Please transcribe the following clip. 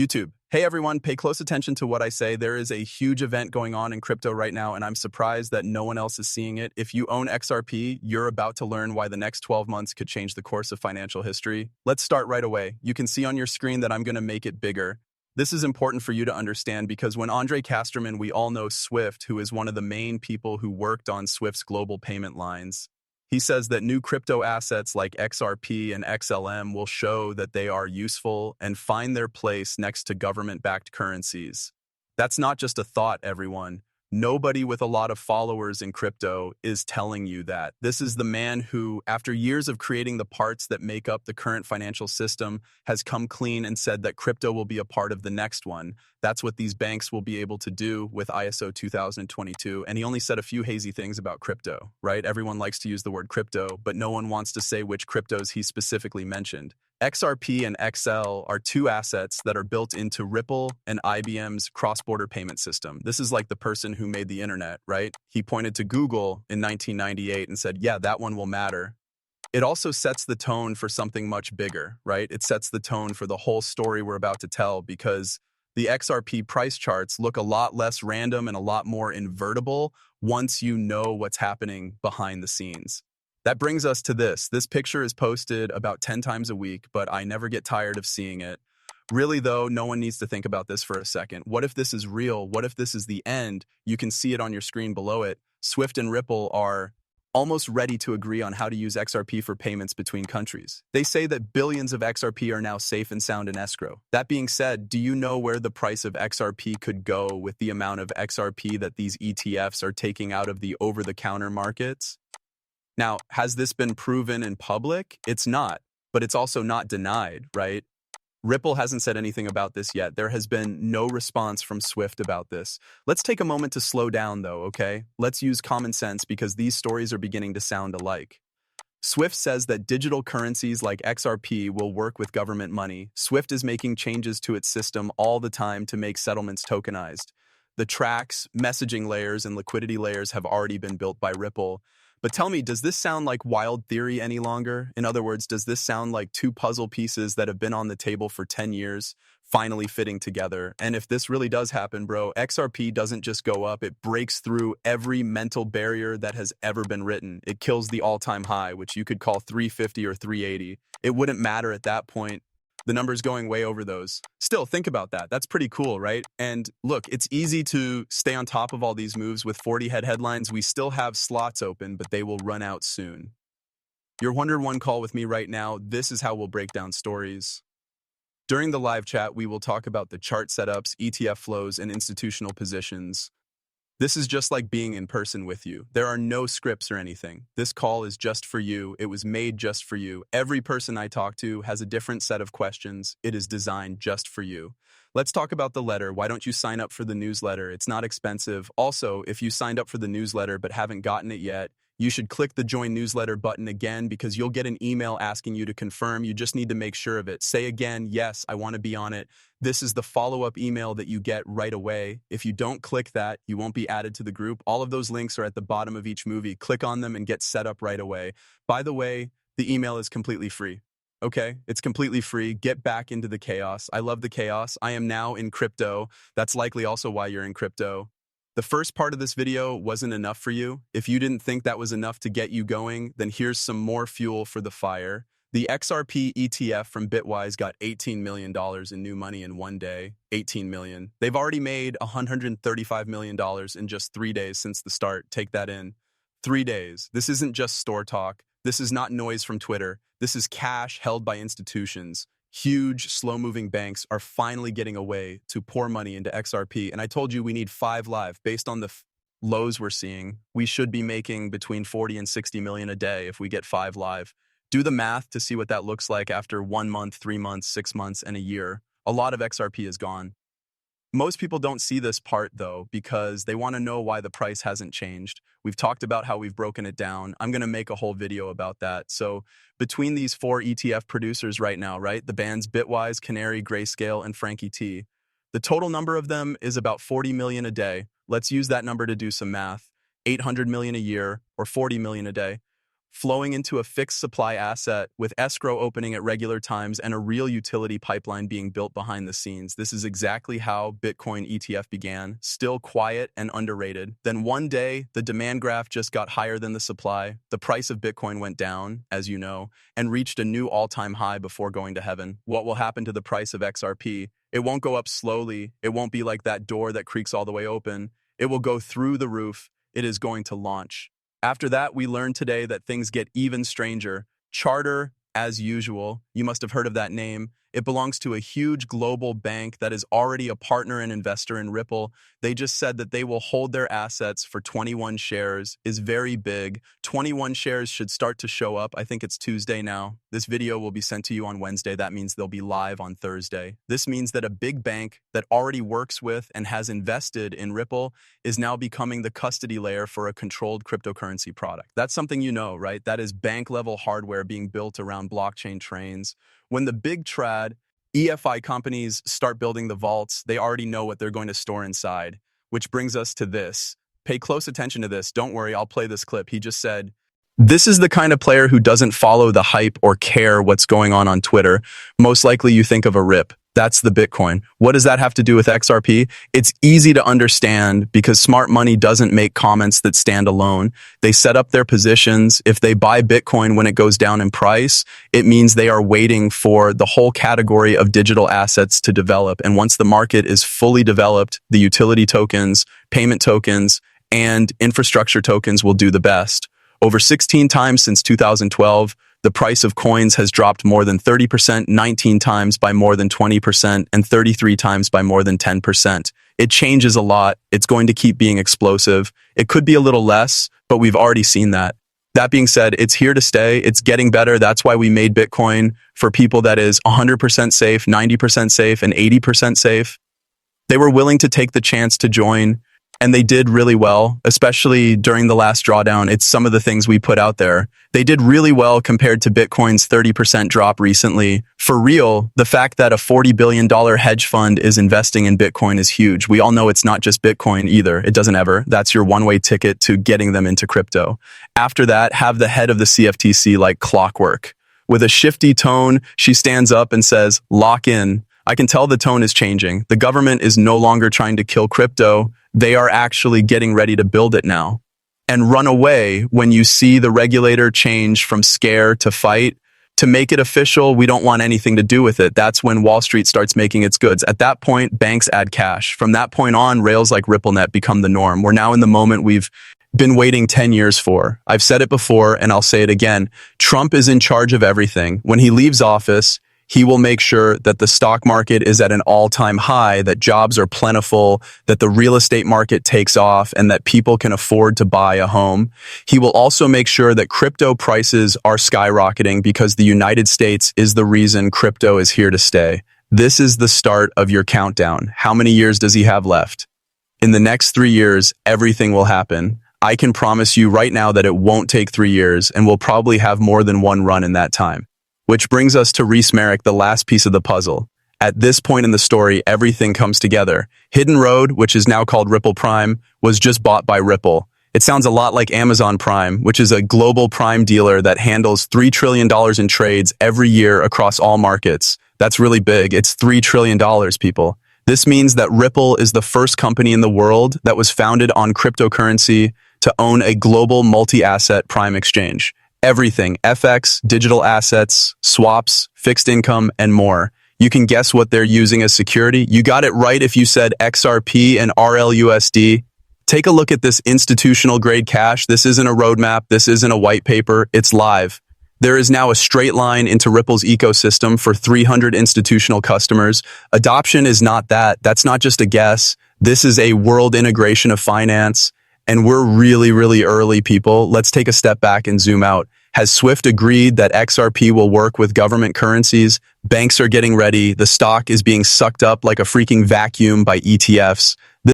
YouTube. Hey everyone, pay close attention to what I say. There is a huge event going on in crypto right now, and I'm surprised that no one else is seeing it. If you own XRP, you're about to learn why the next 12 months could change the course of financial history. Let's start right away. You can see on your screen that I'm going to make it bigger. This is important for you to understand because when Andre Casterman, we all know Swift, who is one of the main people who worked on Swift's global payment lines, he says that new crypto assets like XRP and XLM will show that they are useful and find their place next to government-backed currencies. That's not just a thought, everyone. Nobody with a lot of followers in crypto is telling you that. This is the man who, after years of creating the parts that make up the current financial system, has come clean and said that crypto will be a part of the next one. That's what these banks will be able to do with ISO 2022. And he only said a few hazy things about crypto, right? Everyone likes to use the word crypto, but no one wants to say which cryptos he specifically mentioned. XRP and XL are two assets that are built into Ripple and IBM's cross-border payment system. This is like the person who made the internet, right? He pointed to Google in 1998 and said, yeah, that one will matter. It also sets the tone for something much bigger, right? It sets the tone for the whole story we're about to tell because the XRP price charts look a lot less random and a lot more invertible once you know what's happening behind the scenes. That brings us to this. This picture is posted about 10 times a week, but I never get tired of seeing it. Really, though, no one needs to think about this for a second. What if this is real? What if this is the end? You can see it on your screen below it. Swift and Ripple are almost ready to agree on how to use XRP for payments between countries. They say that billions of XRP are now safe and sound in escrow. That being said, do you know where the price of XRP could go with the amount of XRP that these ETFs are taking out of the over-the-counter markets? Now, has this been proven in public? It's not, but it's also not denied, right? Ripple hasn't said anything about this yet. There has been no response from Swift about this. Let's take a moment to slow down, though, okay? Let's use common sense because these stories are beginning to sound alike. Swift says that digital currencies like XRP will work with government money. Swift is making changes to its system all the time to make settlements tokenized. The tracks, messaging layers, and liquidity layers have already been built by Ripple. But tell me, does this sound like wild theory any longer? In other words, does this sound like two puzzle pieces that have been on the table for 10 years, finally fitting together? And if this really does happen, bro, XRP doesn't just go up, it breaks through every mental barrier that has ever been written. It kills the all-time high, which you could call 350 or 380. It wouldn't matter at that point. The number's going way over those. Still, think about that. That's pretty cool, right? And look, it's easy to stay on top of all these moves with 40-head headlines. We still have slots open, but they will run out soon. You're wondering one call with me right now. This is how we'll break down stories. During the live chat, we will talk about the chart setups, ETF flows, and institutional positions. This is just like being in person with you. There are no scripts or anything. This call is just for you. It was made just for you. Every person I talk to has a different set of questions. It is designed just for you. Let's talk about the letter. Why don't you sign up for the newsletter? It's not expensive. Also, if you signed up for the newsletter but haven't gotten it yet, you should click the join newsletter button again because you'll get an email asking you to confirm. You just need to make sure of it. Say again, yes, I want to be on it. This is the follow-up email that you get right away. If you don't click that, you won't be added to the group. All of those links are at the bottom of each movie. Click on them and get set up right away. By the way, the email is completely free. Okay, it's completely free. Get back into the chaos. I love the chaos. I am now in crypto. That's likely also why you're in crypto. The first part of this video wasn't enough for you. If you didn't think that was enough to get you going, then here's some more fuel for the fire. The XRP ETF from Bitwise got $18 million in new money in one day. 18 million. They've already made $135 million in just 3 days since the start. Take that in. 3 days. This isn't just store talk. This is not noise from Twitter. This is cash held by institutions. Huge, slow-moving banks are finally getting a way to pour money into XRP. And I told you we need 5 live. Based on the lows we're seeing, we should be making between 40 and 60 million a day if we get 5 live. Do the math to see what that looks like after 1 month, 3 months, 6 months, and a year. A lot of XRP is gone. Most people don't see this part, though, because they want to know why the price hasn't changed. We've talked about how we've broken it down. I'm going to make a whole video about that. So between these 4 ETF producers right now, right, the bands Bitwise, Canary, Grayscale, and Frankie T, the total number of them is about 40 million a day. Let's use that number to do some math. 800 million a year or 40 million a day. flowing into a fixed supply asset with escrow opening at regular times and a real utility pipeline being built behind the scenes. This is exactly how Bitcoin ETF began, still quiet and underrated. Then one day, the demand graph just got higher than the supply. The price of Bitcoin went down, as you know, and reached a new all-time high before going to heaven. What will happen to the price of XRP? It won't go up slowly. It won't be like that door that creaks all the way open. It will go through the roof. It is going to launch. After that, we learned today that things get even stranger. Charter, as usual, you must have heard of that name. It belongs to a huge global bank that is already a partner and investor in Ripple. They just said that they will hold their assets for 21 shares, is very big. 21 shares should start to show up. I think it's Tuesday now. This video will be sent to you on Wednesday. That means they'll be live on Thursday. This means that a big bank that already works with and has invested in Ripple is now becoming the custody layer for a controlled cryptocurrency product. That's something you know, right? That is bank-level hardware being built around blockchain trains. When the big trad EFI companies start building the vaults, they already know what they're going to store inside, which brings us to this. Pay close attention to this. Don't worry, I'll play this clip. He just said, "This is the kind of player who doesn't follow the hype or care what's going on Twitter. Most likely you think of a rip. That's the Bitcoin. What does that have to do with XRP? It's easy to understand because smart money doesn't make comments that stand alone. They set up their positions. If they buy Bitcoin when it goes down in price, it means they are waiting for the whole category of digital assets to develop. And once the market is fully developed, the utility tokens, payment tokens, and infrastructure tokens will do the best. Over 16 times since 2012, the price of coins has dropped more than 30%, 19 times by more than 20%, and 33 times by more than 10%. It changes a lot. It's going to keep being explosive. It could be a little less, but we've already seen that. That being said, it's here to stay. It's getting better. That's why we made Bitcoin for people that is 100% safe, 90% safe, and 80% safe. They were willing to take the chance to join, and they did really well, especially during the last drawdown. It's some of the things we put out there. They did really well compared to Bitcoin's 30% drop recently. For real, the fact that a $40 billion hedge fund is investing in Bitcoin is huge. We all know it's not just Bitcoin either. It doesn't ever. That's your one-way ticket to getting them into crypto. After that, have the head of the CFTC like clockwork. With a shifty tone, she stands up and says, "Lock in." I can tell the tone is changing. The government is no longer trying to kill crypto. They are actually getting ready to build it now. And run away when you see the regulator change from scare to fight. To make it official, we don't want anything to do with it. That's when Wall Street starts making its goods. At that point, banks add cash. From that point on, rails like RippleNet become the norm. We're now in the moment we've been waiting 10 years for. I've said it before, and I'll say it again. Trump is in charge of everything. When he leaves office, he will make sure that the stock market is at an all-time high, that jobs are plentiful, that the real estate market takes off, and that people can afford to buy a home. He will also make sure that crypto prices are skyrocketing because the United States is the reason crypto is here to stay. This is the start of your countdown. How many years does he have left? In the next 3 years, everything will happen. I can promise you right now that it won't take 3 years, and we'll probably have more than one run in that time. Which brings us to Reese Merrick, the last piece of the puzzle. At this point in the story, everything comes together. Hidden Road, which is now called Ripple Prime, was just bought by Ripple. It sounds a lot like Amazon Prime, which is a global prime dealer that handles $3 trillion in trades every year across all markets. That's really big. It's $3 trillion, people. This means that Ripple is the first company in the world that was founded on cryptocurrency to own a global multi-asset prime exchange. Everything, FX, digital assets, swaps, fixed income, and more. You can guess what they're using as security. You got it right if you said XRP and RLUSD. Take a look at this institutional grade cash. This isn't a roadmap. This isn't a white paper. It's live. There is now a straight line into Ripple's ecosystem for 300 institutional customers. Adoption is not that. That's not just a guess. This is a world integration of finance. And we're really, really early, people. Let's take a step back and zoom out. Has Swift agreed that XRP will work with government currencies? Banks are getting ready. The stock is being sucked up like a freaking vacuum by ETFs.